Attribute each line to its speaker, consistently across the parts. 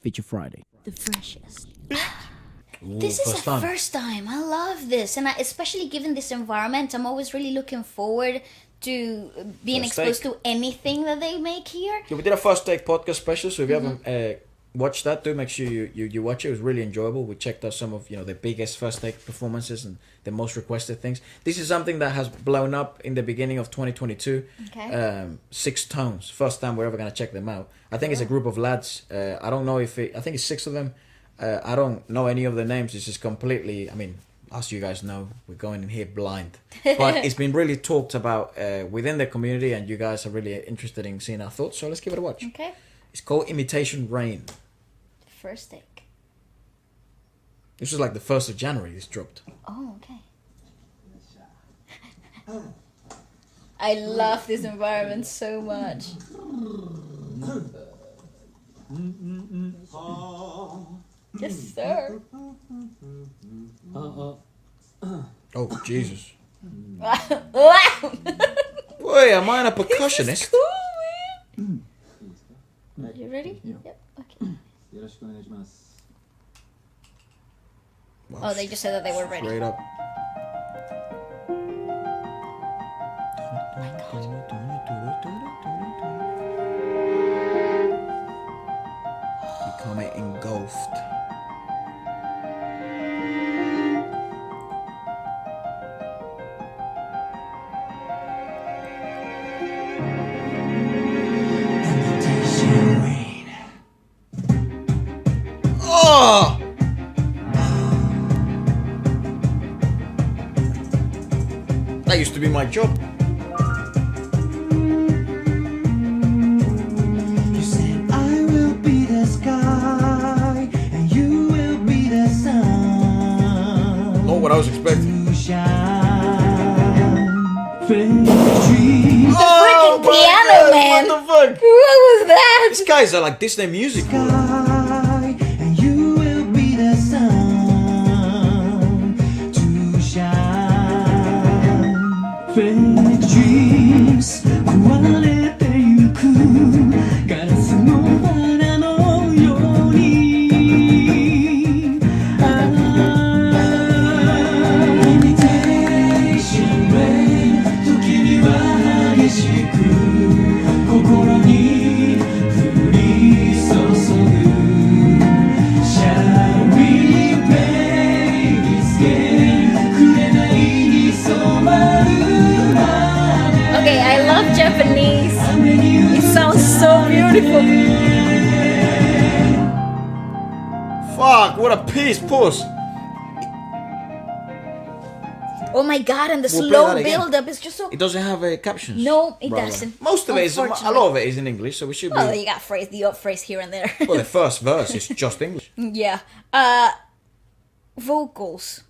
Speaker 1: Feature Friday.
Speaker 2: The freshest.
Speaker 3: Ooh,
Speaker 2: This is
Speaker 3: first
Speaker 2: the
Speaker 3: time.
Speaker 2: first time. I love this. And especially given this environment, I'm always really looking forward to being
Speaker 3: First
Speaker 2: exposed
Speaker 3: take.
Speaker 2: to anything that they make here.
Speaker 3: Yeah, we did a first take podcast special, so if you haven't watched that, do make sure you watch it. It was really enjoyable. We checked out some of the biggest first take performances and the most requested things. This is something that has blown up in the beginning of 2022.
Speaker 2: Okay.
Speaker 3: SixTONES. First time we're ever gonna check them out. I think it's a group of lads. I don't know if I think it's 6 of them. I don't know any of the names. This is completely. I mean, as you guys know, we're going in here blind. But it's been really talked about within the community, and you guys are really interested in seeing our thoughts. So let's give it a watch.
Speaker 2: Okay.
Speaker 3: It's called Imitation Rain.
Speaker 2: First take.
Speaker 3: This was like the 1st of January. This dropped.
Speaker 2: Oh, okay. I love this environment so much. Yes, sir.
Speaker 3: Oh Jesus!
Speaker 2: Wow.
Speaker 3: Boy, am I a percussionist?
Speaker 2: Cool, man. Are you ready? Yep. Okay.
Speaker 3: Wow,
Speaker 2: Oh, they just said that they were ready.
Speaker 3: Straight up. Becoming engulfed. Oh! That used to be my job.
Speaker 4: You said I will be the sky and you will be the sun.
Speaker 3: Not what I was expecting.
Speaker 4: To shine. Fake dreams.
Speaker 2: freaking
Speaker 3: my
Speaker 2: piano,
Speaker 3: God,
Speaker 2: man.
Speaker 3: What the fuck?
Speaker 2: What was that?
Speaker 3: These guys are like Disney music. Bro.
Speaker 4: Sky, and you will be the sun to shine. Fake dreams 壊れてゆくガラスの花のように Imitation Rain 時には激しく心に降り注ぐ Shall we play this game 紅に染まるまで
Speaker 2: Okay, I love Japanese. It sounds so beautiful.
Speaker 3: Fuck, what a piece, puss.
Speaker 2: Oh my god, and the
Speaker 3: We'll play
Speaker 2: slow
Speaker 3: that again.
Speaker 2: build up is just so.
Speaker 3: It doesn't have captions.
Speaker 2: No, it
Speaker 3: Rather.
Speaker 2: doesn't.
Speaker 3: Most of it is, a
Speaker 2: Unfortunately.
Speaker 3: lot of it is in English, so we should be.
Speaker 2: Well, you got the odd phrase here and there.
Speaker 3: Well, the first verse is just English.
Speaker 2: Yeah. Vocals.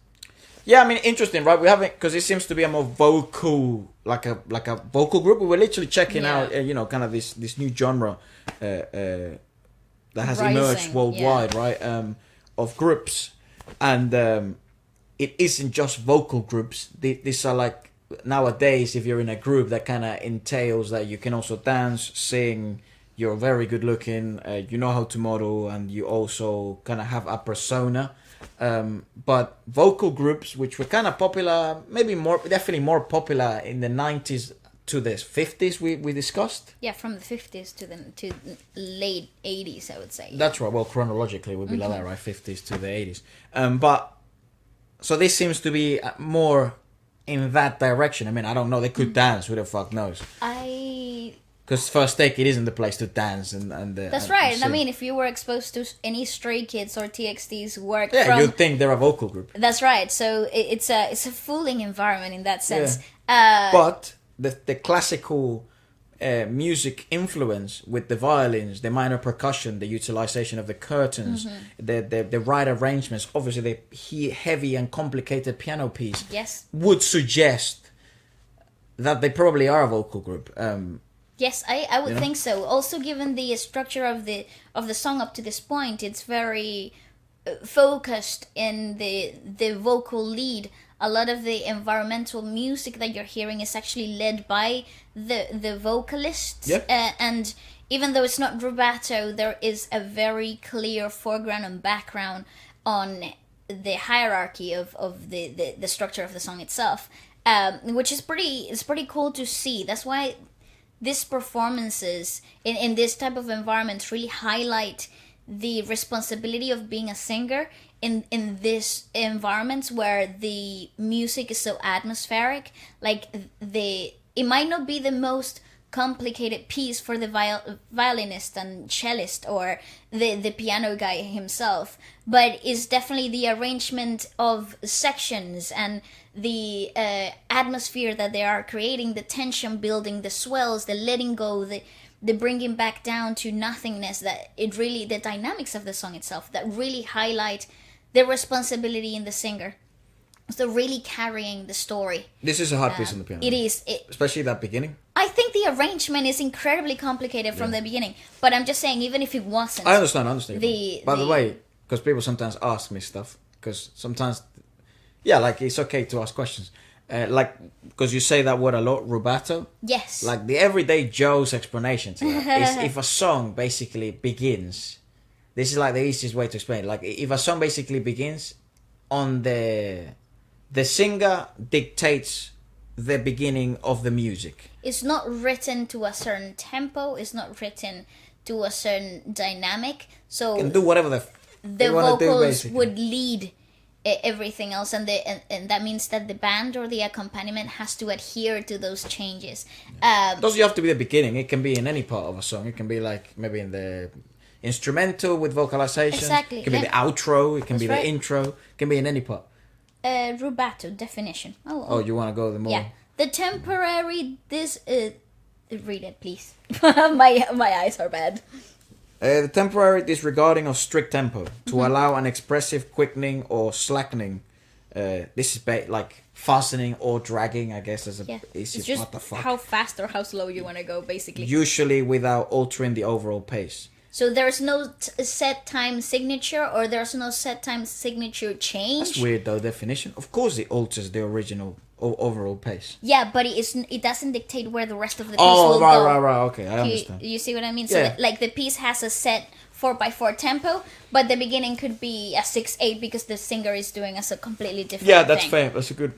Speaker 3: Yeah, I mean, interesting, right? We haven't, because it seems to be a more vocal, like a vocal group. We were literally checking
Speaker 2: Yeah.
Speaker 3: out, kind of this new genre that has
Speaker 2: Rising,
Speaker 3: emerged worldwide, right? Of groups, and it isn't just vocal groups. These are like nowadays, if you're in a group, that kind of entails that you can also dance, sing. You're very good looking. You know how to model, and you also kind of have a persona. But vocal groups, which were kind of popular, definitely more popular in the 90s to the 50s, we discussed.
Speaker 2: Yeah, from the 50s to the late 80s, I would say.
Speaker 3: That's right. Well, chronologically, it would be like that, right? 50s to the 80s. But so this seems to be more in that direction. I mean, I don't know. They could dance. Who the fuck knows? Because first take, it isn't the place to dance and
Speaker 2: That's
Speaker 3: and
Speaker 2: right. And I
Speaker 3: sing.
Speaker 2: mean, if you were exposed to any Stray Kids or TXT's work
Speaker 3: Yeah, you'd think they're a vocal group.
Speaker 2: That's right. So it's a fooling environment in that sense.
Speaker 3: But the classical music influence with the violins, the minor percussion, the utilization of the curtains, the right arrangements, obviously the heavy and complicated piano piece,
Speaker 2: Yes.
Speaker 3: would suggest that they probably are a vocal group.
Speaker 2: Yes, I would think so. Also, given the structure of the song up to this point, it's very focused in the vocal lead. A lot of the environmental music that you're hearing is actually led by the vocalists,
Speaker 3: Yep.
Speaker 2: and even though it's not rubato, there is a very clear foreground and background on the hierarchy of the structure of the song itself, which is pretty cool to see. That's why these performances in this type of environment really highlight the responsibility of being a singer in this environments where the music is so atmospheric. Like it might not be the most complicated piece for the violinist and cellist or the piano guy himself, but it's definitely the arrangement of sections and the atmosphere that they are creating, the tension building, the swells, the letting go, the bringing back down to nothingness, that it really, the dynamics of the song itself that really highlight the responsibility in the singer. So really carrying the story.
Speaker 3: This is a hard piece on the piano.
Speaker 2: It is.
Speaker 3: Especially that beginning.
Speaker 2: I think the arrangement is incredibly complicated from the beginning. But I'm just saying, even if it wasn't...
Speaker 3: I understand. By the way, because people sometimes ask me stuff. Because sometimes... Yeah, like, it's okay to ask questions. Like, because you say that word a lot, rubato.
Speaker 2: Yes.
Speaker 3: Like, the everyday Joe's explanation to that is if a song basically begins... This is like the easiest way to explain it. Like, if a song basically begins on the singer dictates the beginning of the music.
Speaker 2: It's not written to a certain tempo. It's not written to a certain dynamic. So
Speaker 3: you can do whatever the
Speaker 2: vocals would lead everything else, and that means that the band or the accompaniment has to adhere to those changes.
Speaker 3: Doesn't have to be the beginning. It can be in any part of a song. It can be like maybe in the instrumental with vocalization.
Speaker 2: Exactly.
Speaker 3: It can be the outro. It can be
Speaker 2: right.
Speaker 3: the intro. It can be in any part.
Speaker 2: Rubato definition.
Speaker 3: Oh, you want to go the more?
Speaker 2: Yeah. The temporary read it, please. my eyes are bad.
Speaker 3: The temporary disregarding of strict tempo to allow an expressive quickening or slackening. This is like fastening or dragging, I guess, as a
Speaker 2: it's
Speaker 3: just
Speaker 2: what the fuck? How fast or how slow you want to go, basically.
Speaker 3: Usually without altering the overall pace.
Speaker 2: So there's no set time signature, or there's no set time signature change.
Speaker 3: That's weird, though. Definition. Of course, it alters the original overall pace.
Speaker 2: Yeah, but it doesn't dictate where the rest of the piece will go.
Speaker 3: Oh, right. Okay, I understand.
Speaker 2: You see what I mean?
Speaker 3: Yeah.
Speaker 2: So like the piece has a set 4x4 tempo, but the beginning could be a 6/8 because the singer is doing a completely different.
Speaker 3: Yeah, that's
Speaker 2: thing.
Speaker 3: fair. That's a good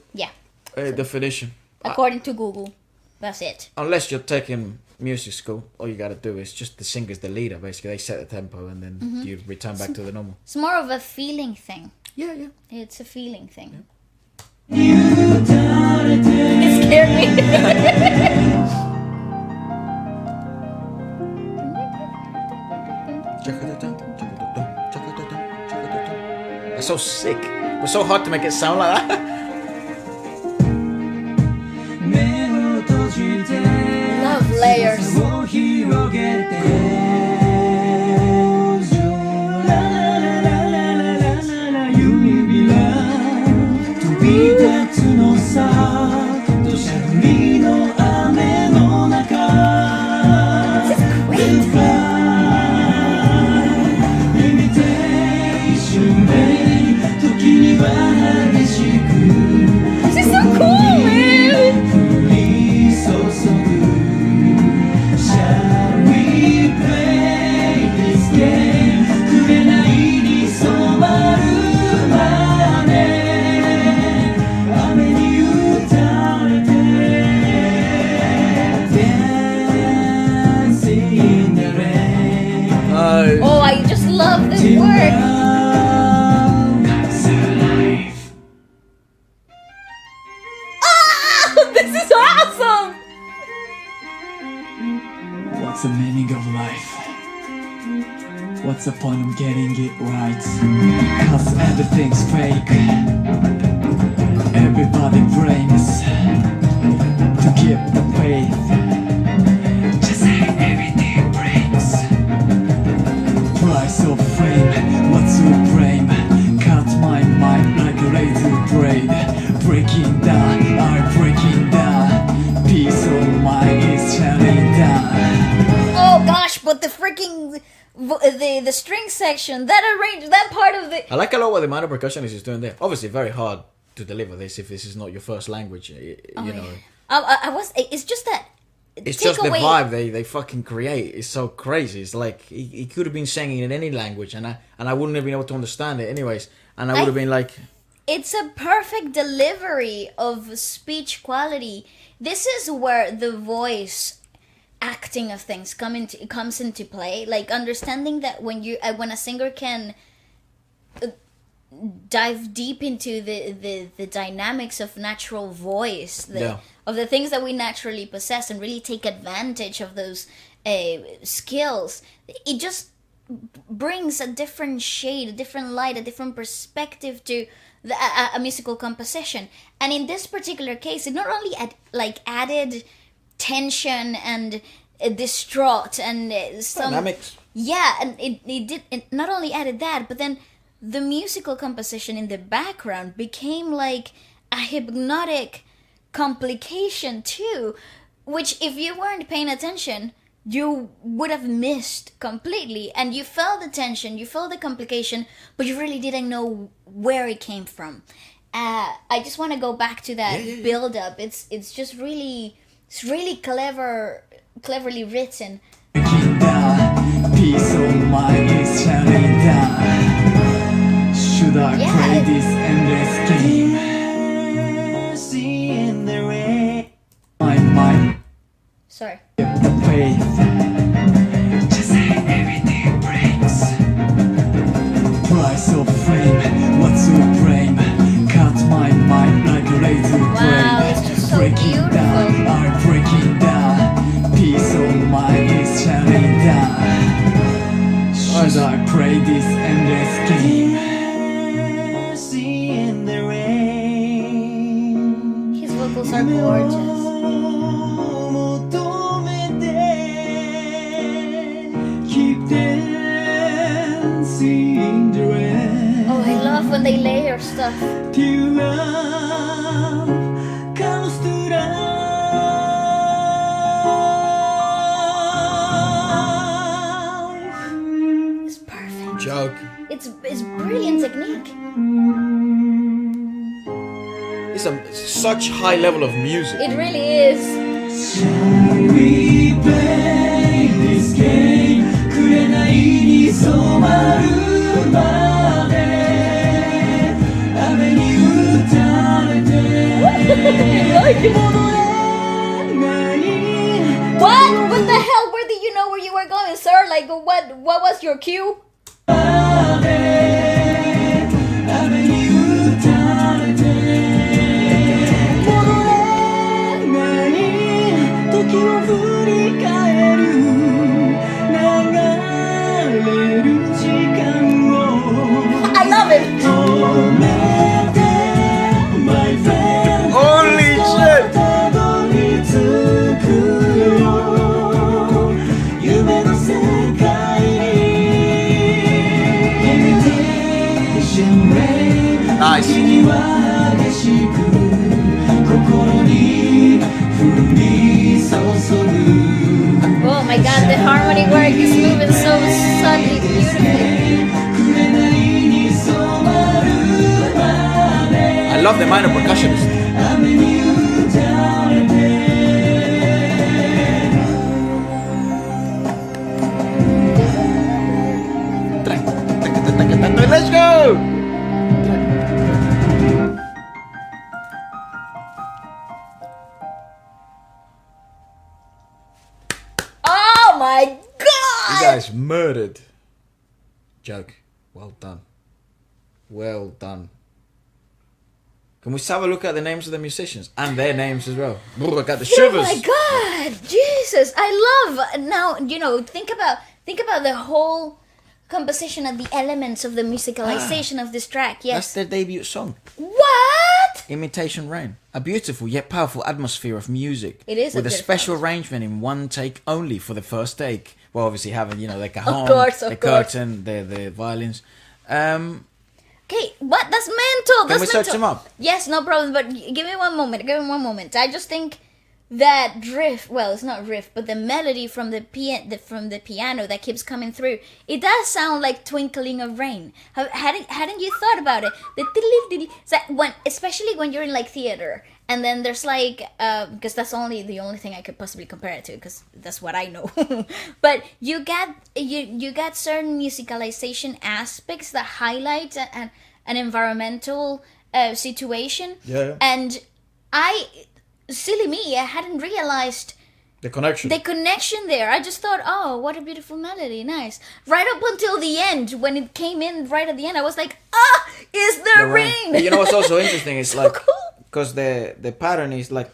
Speaker 3: definition.
Speaker 2: According to Google, that's it.
Speaker 3: Unless you're taking music school, all you gotta do is just the singer's the leader. Basically, they set the tempo and then you return back to the normal.
Speaker 2: It's more of a feeling thing.
Speaker 3: Yeah.
Speaker 2: It's a feeling thing.
Speaker 3: Yeah.
Speaker 2: It scared me.
Speaker 3: That's so sick. It's so hard to make it sound like that.
Speaker 2: Love layers. This is so cool, man. Oh, I just love this work. Oh, this is awesome.
Speaker 4: What's the meaning of life? What's the point of getting it right? Cause everything's fake. Everybody dreams to keep the faith. Just say everything breaks. Price of fame, what's supreme? Cut my mind like a razor blade. Breaking down, I'm breaking down. Peace of mind is shutting down.
Speaker 2: Oh gosh, but the freaking the string section, that part of the...
Speaker 3: I like a lot what the minor percussionist is doing there. Obviously, very hard to deliver this if this is not your first language. You know.
Speaker 2: I was. It's just that
Speaker 3: It's
Speaker 2: take
Speaker 3: just
Speaker 2: away,
Speaker 3: the vibe they fucking create. It's so crazy. It's like he could have been singing in any language, and I wouldn't have been able to understand it anyways. And I would have been like,
Speaker 2: it's a perfect delivery of speech quality. This is where the voice acting of things comes into play. Like understanding that when a singer can dive deep into the dynamics of natural voice, of the things that we naturally possess, and really take advantage of those skills, it just brings a different shade, a different light, a different perspective to a musical composition. And in this particular case, it not only added tension and distraught and some
Speaker 3: dynamics.
Speaker 2: Yeah, and it not only added that, but then the musical composition in the background became like a hypnotic complication too, which if you weren't paying attention, you would have missed completely. And you felt the tension, you felt the complication, but you really didn't know where it came from. I just want to go back to that build up. It's just really, it's really cleverly written.
Speaker 4: Peace of mind is shining down. Should I play this endless game? Seeing the rain. My mind.
Speaker 2: Sorry.
Speaker 4: Faith. Just say everything breaks. Price of fame. What's supreme? Cut my mind like a razor blade.
Speaker 2: Wow, it's just so
Speaker 4: breaking
Speaker 2: beautiful.
Speaker 4: down, I'm breaking down. Peace of mind is shining down. Should I play this endless game? Seeing the rain.
Speaker 2: His vocals are gorgeous.
Speaker 4: Keep dancing in the rain.
Speaker 2: Oh, I love when they layer stuff.
Speaker 4: Till love comes to life.
Speaker 2: It's perfect.
Speaker 3: joke.
Speaker 2: It's brilliant technique.
Speaker 3: It's such high level of music.
Speaker 2: It really is.
Speaker 4: Shall we play this game? 紅に染まるまで雨に打たれて戻れない
Speaker 2: What? What the hell? Where did you know where you were going, sir? Like, what was your cue?
Speaker 4: 雨に打たれて戻れない時を振り返る流れる時間を
Speaker 2: I love it.
Speaker 4: 止めて My friend
Speaker 3: Holy shit!
Speaker 4: たどり着くよ夢の世界に Imitation Rain
Speaker 3: Nice.
Speaker 4: には激しく心に降り注ぐ
Speaker 2: Oh my god, the harmony work is moving so subtly, beautifully.
Speaker 3: I love the minor percussionist. Let's go!
Speaker 2: Oh my
Speaker 3: You
Speaker 2: god!
Speaker 3: guys murdered. Joke. Well done. Well done. Can we have a look at the names of the musicians? And their names as well. Ooh, I got the shivers.
Speaker 2: Oh my god! Jesus! I love now, you know, think about the whole composition of the elements of the musicalization of this track.
Speaker 3: That's
Speaker 2: Yes.
Speaker 3: their debut song.
Speaker 2: What?
Speaker 3: Imitation Rain. A beautiful yet powerful atmosphere of music.
Speaker 2: It is a
Speaker 3: with a
Speaker 2: beautiful
Speaker 3: special arrangement in one take only for the first take. Well, obviously having, you know, the cajon,
Speaker 2: course, of
Speaker 3: the
Speaker 2: course.
Speaker 3: curtain, the violins.
Speaker 2: Okay, what? That's mental.
Speaker 3: Can
Speaker 2: That's
Speaker 3: we
Speaker 2: mental.
Speaker 3: search them up?
Speaker 2: Yes, no problem. But give me one moment. I just think that riff, well, it's not riff, but the melody from the piano that keeps coming through, it does sound like Twinkling of Rain. Hadn't you thought about it? Especially when you're in like theater, and then there's like because that's the only thing I could possibly compare it to, because that's what I know. But you got certain musicalization aspects that highlight an environmental situation.
Speaker 3: Yeah.
Speaker 2: And silly me, I hadn't realized
Speaker 3: The connection
Speaker 2: there. I just thought, oh, what a beautiful melody, nice. Right up until the end, when it came in right at the end, I was like, is there rain?
Speaker 3: You know what's also interesting? It's like,
Speaker 2: cool.
Speaker 3: because the pattern is like,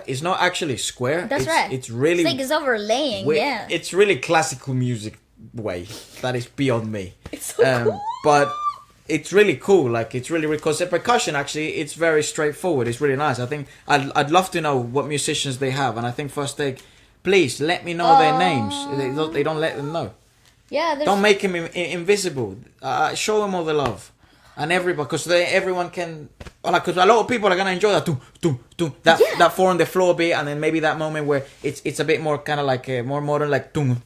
Speaker 3: it's not actually square.
Speaker 2: That's right.
Speaker 3: It's really,
Speaker 2: it's like it's overlaying, yeah.
Speaker 3: It's really classical music way that is beyond me.
Speaker 2: It's so cool.
Speaker 3: But it's really cool. Like, it's really, because the percussion, actually, it's very straightforward. It's really nice. I think I'd love to know what musicians they have, and I think first please let me know their names. They don't let them know.
Speaker 2: Yeah,
Speaker 3: don't make him invisible. Show him all the love, and everybody, because everyone can. Because a lot of people are gonna enjoy that that 4 on the floor beat, and then maybe that moment where it's a bit more kind of like more modern, like People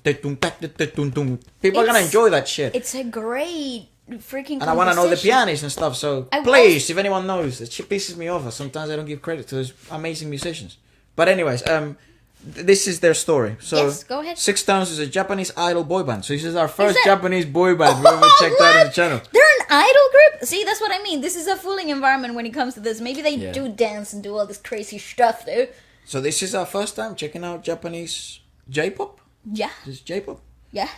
Speaker 3: are gonna enjoy that shit.
Speaker 2: It's a great freaking.
Speaker 3: And I want to know the pianist and stuff. So please, if anyone knows, it pisses me off. Sometimes I don't give credit to those amazing musicians. But anyways, this is their story. So
Speaker 2: yes, go ahead.
Speaker 3: SixTONES is a Japanese idol boy band. So this is our first Japanese boy band we've ever checked out on the channel.
Speaker 2: They're an idol group? See, that's what I mean. This is a fooling environment when it comes to this. Maybe they do dance and do all this crazy stuff, though.
Speaker 3: So this is our first time checking out Japanese J-pop?
Speaker 2: Yeah.
Speaker 3: This is J-pop?
Speaker 2: Yeah.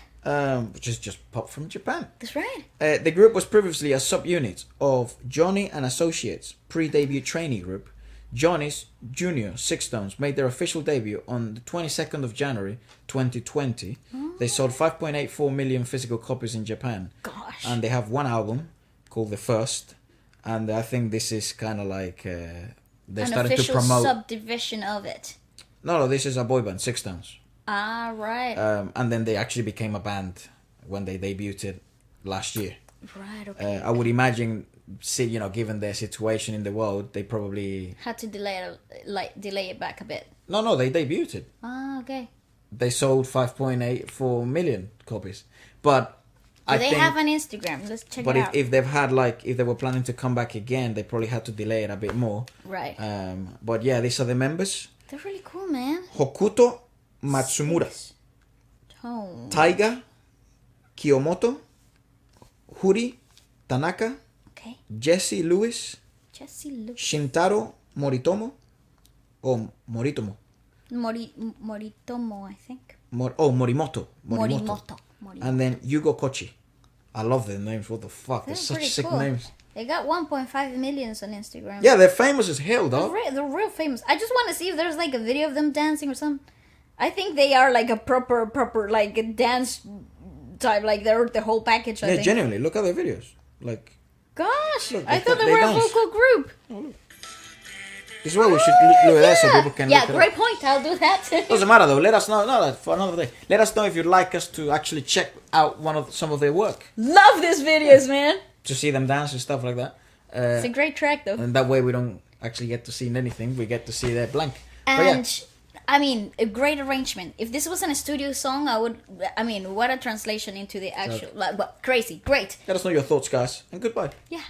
Speaker 3: Which is just pop from Japan.
Speaker 2: That's right.
Speaker 3: The group was previously a subunit of Johnny and Associates pre-debut trainee group. Johnny's Jr. SixTONES made their official debut on the 22nd of January 2020. They sold 5.84 million physical copies in Japan.
Speaker 2: Gosh.
Speaker 3: And they have one album called The First. And I think this is kind of like they're starting to promote.
Speaker 2: An official subdivision of it.
Speaker 3: No, this is a boy band, SixTONES.
Speaker 2: Ah, right.
Speaker 3: And then they actually became a band when they debuted last year.
Speaker 2: Right, okay.
Speaker 3: I would imagine, given their situation in the world, they probably
Speaker 2: had to delay it back a bit.
Speaker 3: No, they debuted.
Speaker 2: Ah, okay.
Speaker 3: They sold 5.84 million copies, but
Speaker 2: Do they have an Instagram? Let's check it out.
Speaker 3: But if they've had if they were planning to come back again, they probably had to delay it a bit more.
Speaker 2: Right.
Speaker 3: But yeah, these are the members.
Speaker 2: They're really cool, man.
Speaker 3: Hokuto Matsumura, Taiga Kiyomoto, Huri Tanaka, Jesse Lewis, Shintaro Moritomo, or Moritomo.
Speaker 2: Moritomo, I think.
Speaker 3: Morimoto.
Speaker 2: Morimoto.
Speaker 3: And then Yugo Kochi. I love their names. What the fuck? They're such sick names.
Speaker 2: They got 1.5 million on Instagram.
Speaker 3: Yeah, they're famous as hell, dog.
Speaker 2: They're real famous. I just want to see if there's a video of them dancing or something. I think they are a proper a dance type. They're the whole package. I think.
Speaker 3: Genuinely. Look at their videos.
Speaker 2: Gosh, I thought they were a vocal group.
Speaker 3: Oh, look. This is why we should look at that so people can look
Speaker 2: great point. I'll do that.
Speaker 3: Doesn't matter though. Let us know. No, for another day. Let us know if you'd like us to actually check out some of their work.
Speaker 2: Love these videos, man.
Speaker 3: To see them dance and stuff like that.
Speaker 2: It's a great track though.
Speaker 3: And that way we don't actually get to see anything. We get to see their blank.
Speaker 2: And I mean, a great arrangement. If this wasn't a studio song, what a translation into the actual... crazy. Great.
Speaker 3: Let us know your thoughts, guys. And goodbye.
Speaker 2: Yeah.